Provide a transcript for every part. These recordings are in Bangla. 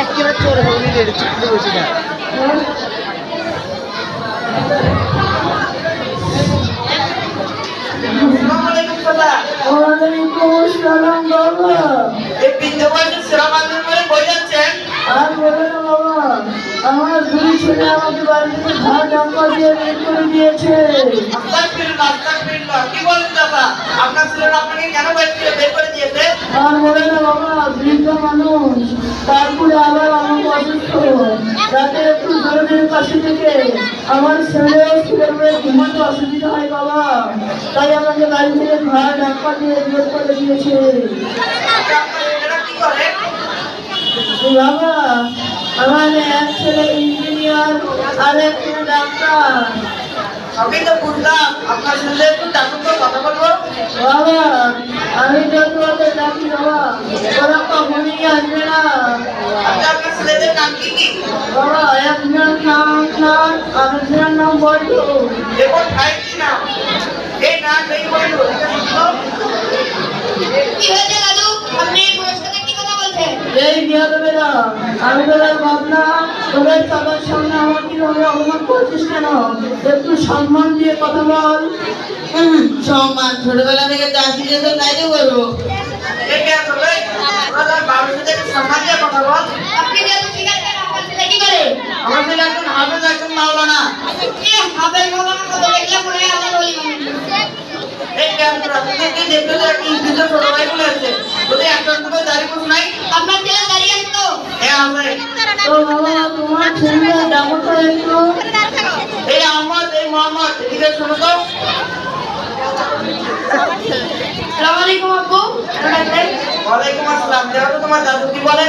একেবারে চোর হয়ে রেডি চুপতে বসে না। ওয়ালাইকুম আসসালাম বাবা। এই বিন্দুবাসী সেরা মাধ্যম করে বই যাচ্ছেন? আর বলো না বাবা, আমার দুই ছেলে আমাকে বাড়ি থেকে ঘর ডাক্তার দিয়ে বের করে দিয়েছে। কি বলেন দাদা? আপনার ছেলেরা আপনাকে কেন বের করে দিয়েছে? আর বলে না বাবা, বৃদ্ধ মানুষ, তারপরে আবার আমাকে অসুস্থ, রাতে একটু জরুরির পাশে থেকে আমার ছেলেও ছেলে ঘুমাতে অসুবিধা হয় বাবা, তাই আমাকে বাড়ি থেকে ঘর ডাক্তার দিয়ে বের করে দিয়েছে। এরা কি করে? বাবা, আমার এক ছেলে ইঞ্জিনিয়ার আর এক ছেলে ডাক্তার। আমি তো বুঝলাম, আপনার ছেলে একটু ডাকুন তো, কথা বলবো। বাবা, আমি যত ওদের ডাকি বাবা, ওরা কখনই আসবে না। আপনার ছেলেদের নাম কি কি? বাবা, একজনের নাম নাট, আরেকজনের নাম বল্টু। দেখুন ভাই কি নাম? এই নাম এই বললো, এটা শুনলো? কি হয়েছে দাদু? আপনি এই পুরস্কারে কি কথা বলছেন? এই বিয়াদবেরা, আমি তোদের ভাবনা, তোদের সবার সামনে আমার কিভাবে অপমান করছিস কেন? একটু সম্মান দিয়ে কথা বল। সম্মান ছোটবেলা থেকে যা শিখেছো তাই তো বলবো। এই কে আসলে? ওরা বাবার সাথে একটু সম্মান দিয়ে কথা বল। আপনি যেহেতু স্বীকার করেন, আপনার ছেলে কি করে? আমার ছেলে একজন হাফেজ, একজন মাওলানা। এ হাফেজ মাওলানা কথা দেখলে মনে হয় আল্লাহর ওলি মানুষ। এই ক্যাম্প রাখতে কি দেখতে যে কি কিছু ছোট ভাই গুলো আছে, যদি একটার মতো দাড়ি পুষ নাই? আপনার ছেলে দাঁড়িয়ে আছে তো? হ্যাঁ আছে। তো বাবা, তোমার ছেলে ডাকো তো একটু। এই আহমদ, এই মোহাম্মদ, এদিকে শোনো তো। আসসালামু আলাইকুম আব্বু। ওয়ালাইকুম আসসালাম। দেখো তো তোমার দাদু কি বলে।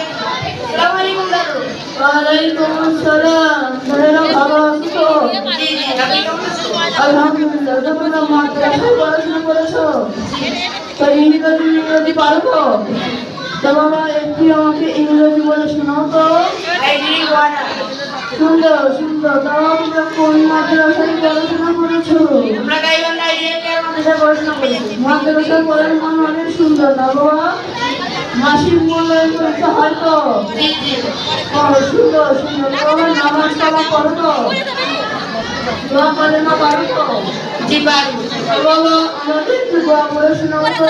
আসসালামু আলাইকুম দাদু। ওয়ালাইকুম আসসালাম। ছেলেরা ভালো আছো তো? জি জি, আপনি কেমন আছো? আলহামদুলিল্লাহ। তোমরা মাদ্রাসায় পড়াশোনা করেছো তো ইংরেজি পারো তো? তো বাবা, একটু আমাকে ইংরেজি বলে শোনাও তো। এই জি ওয়ানা। সুন্দর সুন্দর। তাও তোমরা কোন মাদ্রাসায় পড়াশোনা করেছো? আমরা গাইবান্ধা আইডিয়াল মাদ্রাসায় পড়াশোনা করি। মাদ্রাসায় পড়াশোনা অনেক সুন্দর না বাবা? মাসিক মূল্যায়ন করতে হয় তো? জি জি। ও, সুন্দর সুন্দর। বাবা, নামাজ কালাম পড়ো তো? দোয়া করে না পারো তো? জি পারি। বাবা, আমাদের একটু দোয়া করে শোনাও তো।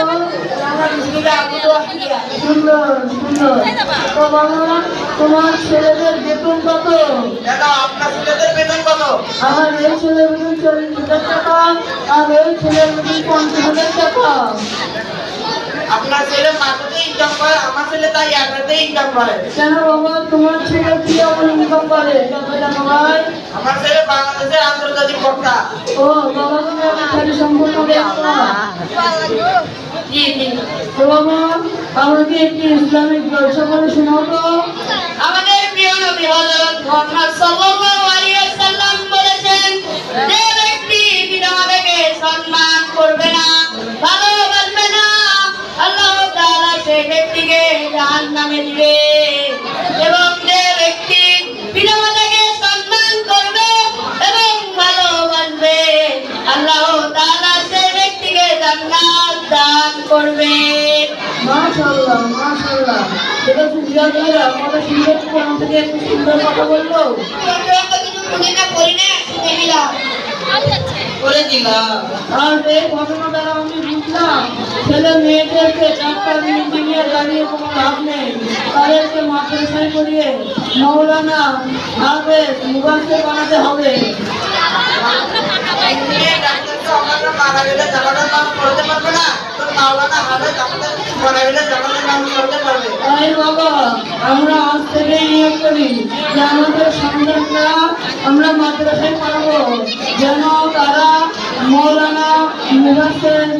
আমরা বিসমিল্লাহ আবুদু ওয়াহিয়া। সুন্দর সুন্দর। তো বাবা, তোমার ছেলেদের বেতন কত? দাদা, আপনার ছেলেদের বেতন কত? আমার এই ছেলের বেতন 40,000 টাকা, আর এই ছেলের বেতন 50,000 টাকা। আপনার ছেলে মাসেতে ইনকাম করে, আমার ছেলে তাই একসাথে ইনকাম করে। কেন বাবা, তোমার ছেলে কি এমন ইনকাম করে কত টাকা ভাই? আমার ছেলে বাংলাদেশের আন্তর্জাতিক বক্তা। ও বাবা, তুমি আমার খালি সম্পূর্ণ দেখো না। জি জি। তো বাবা, আমাকে একটি ইসলামিক জলসা করে শোনাও তো। আমাদের প্রিয় নবী হযরত মুহাম্মদ সাল্লাল্লাহু আলাইহি ওয়াসাল্লাম বলেছেন, যে ব্যক্তি পিতামাতাকে সম্মান করবে না, ভালোবাসবে না, আল্লাহ তাআলা সেই ব্যক্তিকে জাহান্নামে দিবে। এবং যে ব্যক্তি পিতামাতাকে সম্মান করবে এবং ভালোবাসবে, আল্লাহ তাআলা সেই ব্যক্তিকে জান্নাত দান করবে। মাশাআল্লাহ মাশাআল্লাহ। এটা সুন্দর করে আমাদের সুন্দর কোরআন থেকে একটু সুন্দর কথা বললো। আর এই ঘটনা দ্বারা আমি বুঝলাম, ছেলে মেয়েদেরকে ডাক্তার ইঞ্জিনিয়ার বানিয়ে কোনো লাভ নেই। তাদেরকে মাদ্রাসায় করিয়ে মৌলানা হাফেজ মুবাশশির বানাতে হবে। মারা গেলে জামাতের নাম করতে পারবে না, তো মাওলানা হবে জামাতের মারা গেলে জামাতের নাম করতে পারবে। তাই বাবা, আমরা আজ থেকে নিয়োগ করি যে আমাদের সন্তানরা আমরা মাদ্রাসায় পড়াবো, যেন তারা মৌলানা মুবাশশির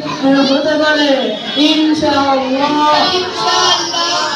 হতে পারে ইনশাআল্লাহ। ইনশাআল্লাহ।